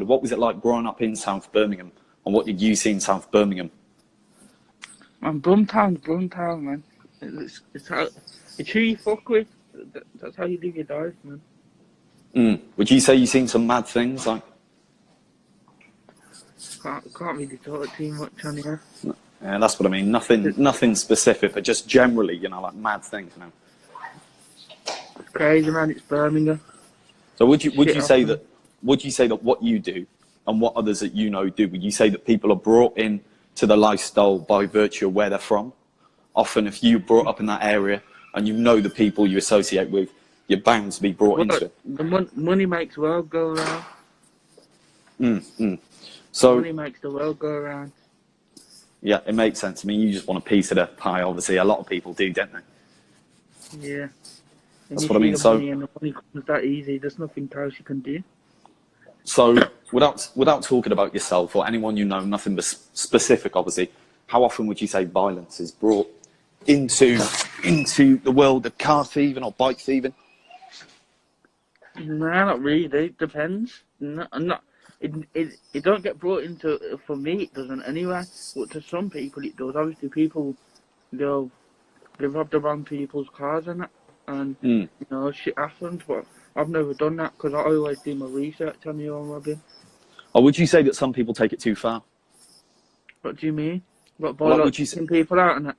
what was it like growing up in South Birmingham, and what did you see in South Birmingham? Man, Brumtown, man. It's who you fuck with. That's how you live your life, man. Would you say you've seen some mad things? Like, Can't really talk too much on here. yeah, that's what I mean. Nothing specific, but just generally, you know, like mad things, you know. It's crazy, man. It's Birmingham. So would you say that what you do and what others that you know do, would you say that people are brought in to the lifestyle by virtue of where they're from? Often, if you're brought up in that area and you know the people you associate with, you're bound to be brought into it. The money makes the world go around. So money makes the world go around. Yeah, it makes sense. I mean, you just want a piece of the pie. Obviously, a lot of people do, don't they? Yeah. That's what I mean. So, and the money comes that easy. There's nothing else you can do. So, without talking about yourself or anyone you know, nothing but specific, obviously, how often would you say violence is brought into the world of car thieving or bike thieving? Nah, not really. It depends. It don't get brought into. For me, it doesn't anyway. But to some people, it does. Obviously, people they rob the wrong people's cars and that, and you know, shit happens. But I've never done that because I always do my research on you on robbing. Or would you say that some people take it too far? What do you mean? What by Well, like kicking people out and that?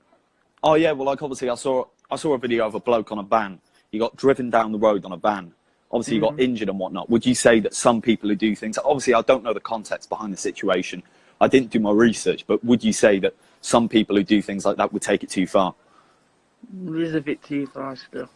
Oh yeah, well, like obviously, I saw a video of a bloke on a van. He got driven down the road on a van. Obviously, he got injured and whatnot. Would you say that some people who do things... Obviously, I don't know the context behind the situation. I didn't do my research. But would you say that some people who do things like that would take it too far? It is a bit too far still.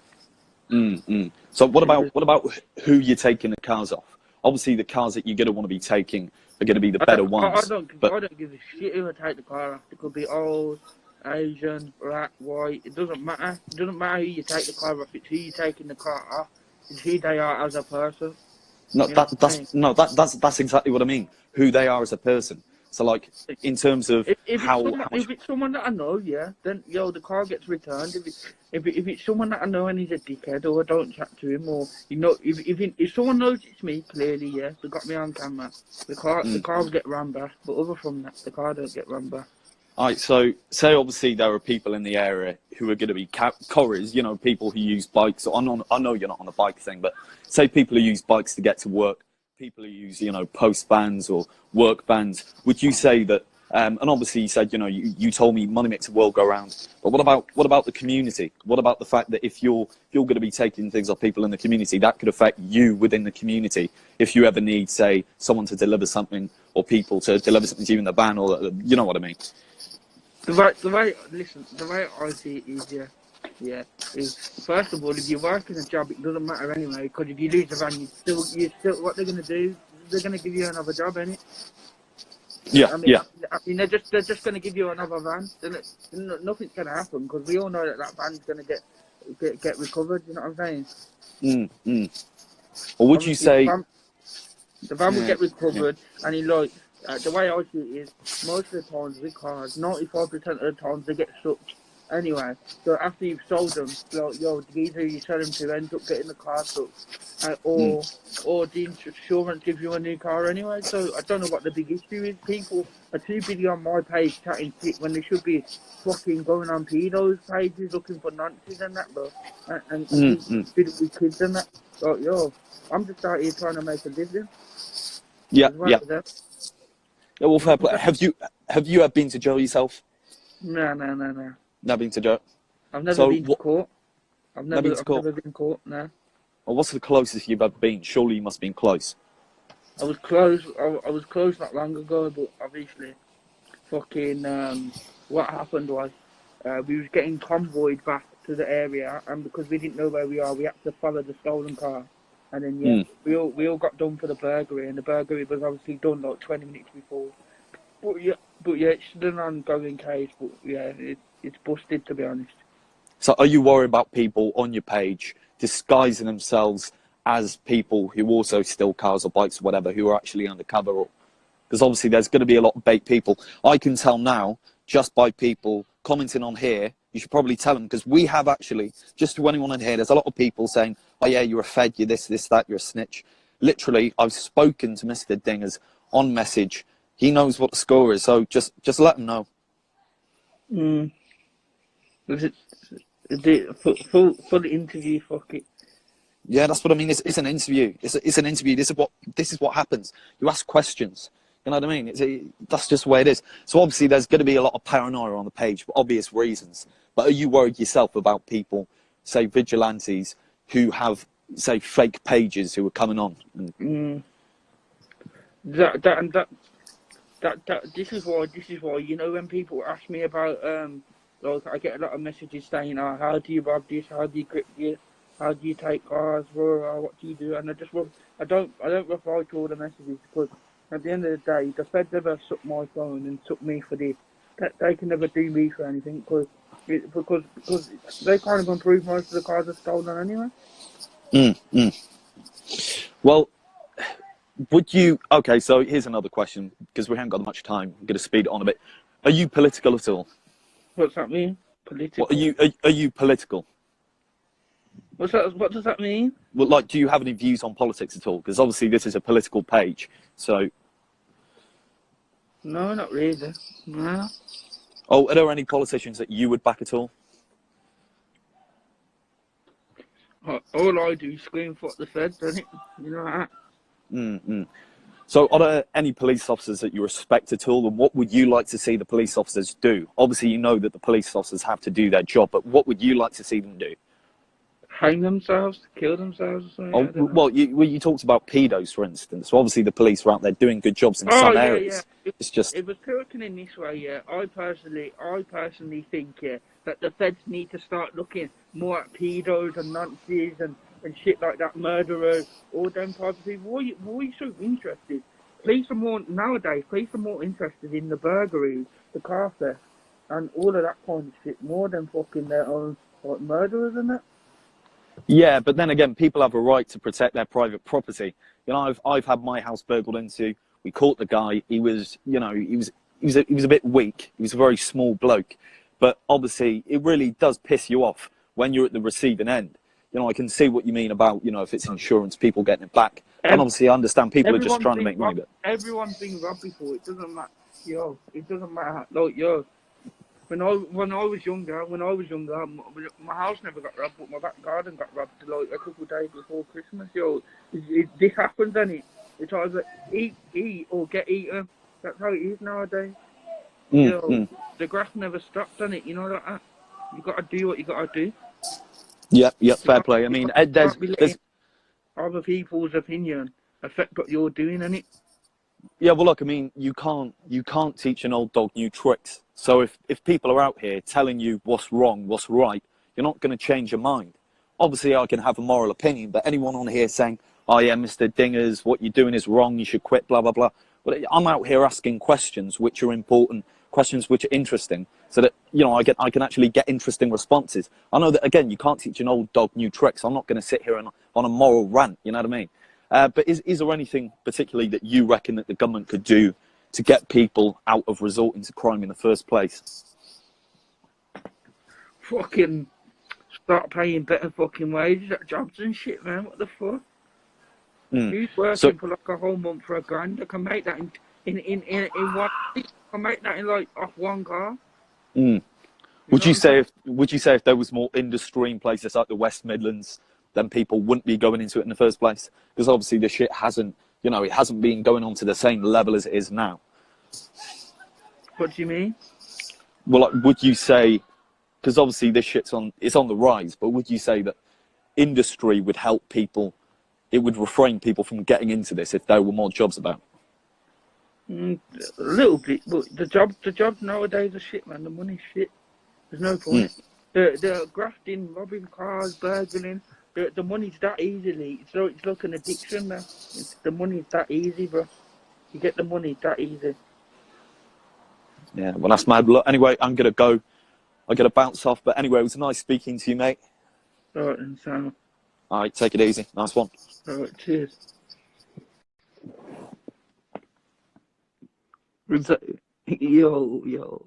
So what about who you're taking the cars off? Obviously, the cars that you're going to want to be taking are going to be the better ones. I don't give a shit who I take the car off. It could be old, Asian, black, white. It doesn't matter. It doesn't matter who you take the car off. It's who you're taking the car off. It's who they are as a person. No, that's exactly what I mean. Who they are as a person. So, like, in terms of if it's someone that I know, yeah, then the car gets returned. If it's someone that I know and he's a dickhead, or I don't chat to him, or you know, if someone knows it's me clearly, yeah, they got me on camera, the car will get run back. But other from that, the car don't get run back. Alright, so say obviously there are people in the area who are going to be couriers, you know, people who use bikes. I know you're not on the bike thing, but say people who use bikes to get to work, people who use, you know, post vans or work vans. Would you say that? And obviously you said, you know, you told me money makes the world go round. But what about the community? What about the fact that if you're going to be taking things off people in the community, that could affect you within the community if you ever need, say, someone to deliver something or people to deliver something to you in the van, or you know what I mean? The way I see it is first of all, if you work in a job, it doesn't matter anyway, because if you lose the van, you still what they're going to do, they're going to give you another job, innit? Yeah, I mean, they're just going to give you another van. Nothing's going to happen, because we all know that van's going to get recovered, you know what I'm saying? Or would you say... The van will get recovered, and the way I see it is, most of the times with cars, 95% of the times they get sucked anyway. So after you've sold them, the geezer you sell them to ends up getting the car sucked, or the insurance gives you a new car anyway. So I don't know what the big issue is. People are too busy on my page chatting shit when they should be fucking going on pedos pages looking for nonsense and that, bro, and with kids and that. So I'm just out here trying to make a living. Yeah. Well, fair play. Have you ever been to jail yourself? No. Never been to jail? I've never been to court. I've never been caught, no. Well, what's the closest you've ever been? Surely you must have been close. I was close. I was close not long ago, but obviously, what happened was, we was getting convoyed back to the area, and because we didn't know where we are, we had to follow the stolen car. And then we all got done for the burglary, and the burglary was obviously done like 20 minutes before. But it's still an ongoing case. But yeah, it's busted, to be honest. So are you worried about people on your page disguising themselves as people who also steal cars or bikes or whatever, who are actually undercover? Because obviously there's going to be a lot of bait people. I can tell now just by people commenting on here. You should probably tell them, because we have actually, just to anyone in here, there's a lot of people saying, oh yeah, you're a fed, you're this, that, you're a snitch. literally, I've spoken to Mr. Dingers on message. He knows what the score is, so just let him know. Was it for the interview? Fuck it. Yeah, that's what I mean. It's an interview. It's an interview. This is what happens. You ask questions. You know what I mean? That's just the way it is. So obviously there's going to be a lot of paranoia on the page for obvious reasons. But are you worried yourself about people, say vigilantes, who have, say, fake pages who are coming on? This is why, you know, when people ask me about like, I get a lot of messages saying, oh, how do you rob this? How do you grip this? How do you take cars? What do you do? And I don't reply to all the messages, because at the end of the day, the Fed never took my phone and took me for this. They can never do me for anything, because they can't even prove most of the cars are stolen anyway. Well, would you? Okay, so here's another question, because we haven't got much time. I'm going to speed it on a bit. Are you political at all? What's that mean? Political? What, are you political? What does that mean? Well, like, do you have any views on politics at all? Because obviously this is a political page, so. No, not really. No. Oh, are there any politicians that you would back at all? All I do is scream fuck the Fed, don't it? You know that? So are there any police officers that you respect at all, and what would you like to see the police officers do? Obviously you know that the police officers have to do their job, but what would you like to see them do? Hang themselves, kill themselves or something? Oh, well, you talked about pedos, for instance. So obviously the police are out there doing good jobs in some areas. Yeah. It's just... It was talking in this way, yeah. I personally think, yeah, that the Feds need to start looking more at pedos and Nazis and shit like that, murderers, all them types of people. Why are you so interested? Police are more interested in the burglaries, the car theft, and all of that kind of shit, more than fucking their own, like, murderers and that. Yeah, but then again, people have a right to protect their private property. You know, I've had my house burgled into. We caught the guy. He was, you know, he was a bit weak. He was a very small bloke. But obviously, it really does piss you off when you're at the receiving end. You know, I can see what you mean about, you know, if it's insurance, people getting it back. And obviously, I understand people are just trying to make money. But everyone's been robbed before. It doesn't matter. It doesn't matter. Like, when I was younger, my house never got robbed, but my back garden got robbed like a couple of days before Christmas. This happens, doesn't it? It's either eat or get eaten. That's how it is nowadays. The grass never stops, doesn't it? You know that. You got to do what you got to do. Yeah, fair play. I mean, there's other people's opinion affect what you're doing, innit? Yeah, well, look, I mean, you can't teach an old dog new tricks. So if people are out here telling you what's wrong, what's right, you're not going to change your mind. Obviously, I can have a moral opinion, but anyone on here saying, oh yeah, Mr. Dingers, what you're doing is wrong, you should quit, blah, blah, blah. Well, I'm out here asking questions which are important, questions which are interesting, so that, you know, I can actually get interesting responses. I know that, again, you can't teach an old dog new tricks. I'm not going to sit here on a moral rant, you know what I mean? But is there anything particularly that you reckon that the government could do to get people out of resorting to crime in the first place? Fucking start paying better fucking wages at jobs and shit, man. What the fuck? Who's working for like a whole month for $1,000? I can make that in 1 week. I can make that in like off one car. Would you say if there was more industry in places like the West Midlands, then people wouldn't be going into it in the first place? Because obviously the shit hasn't, you know, it hasn't been going on to the same level as it is now. What do you mean? Well, like, would you say, because obviously this shit's on the rise, but would you say that industry would help people, it would refrain people from getting into this if there were more jobs about? A little bit, but the jobs nowadays are shit, man. The money's shit. There's no point. The grafting, robbing cars, burgling, the money's that easily. It's like an addiction now. The money's that easy, bro. You get the money that easy. Yeah, well, that's mad. Look, anyway, I'm going to go. I got to bounce off. But anyway, it was nice speaking to you, mate. All right, then, Sam. All right, take it easy. Nice one. All right, cheers. Yo.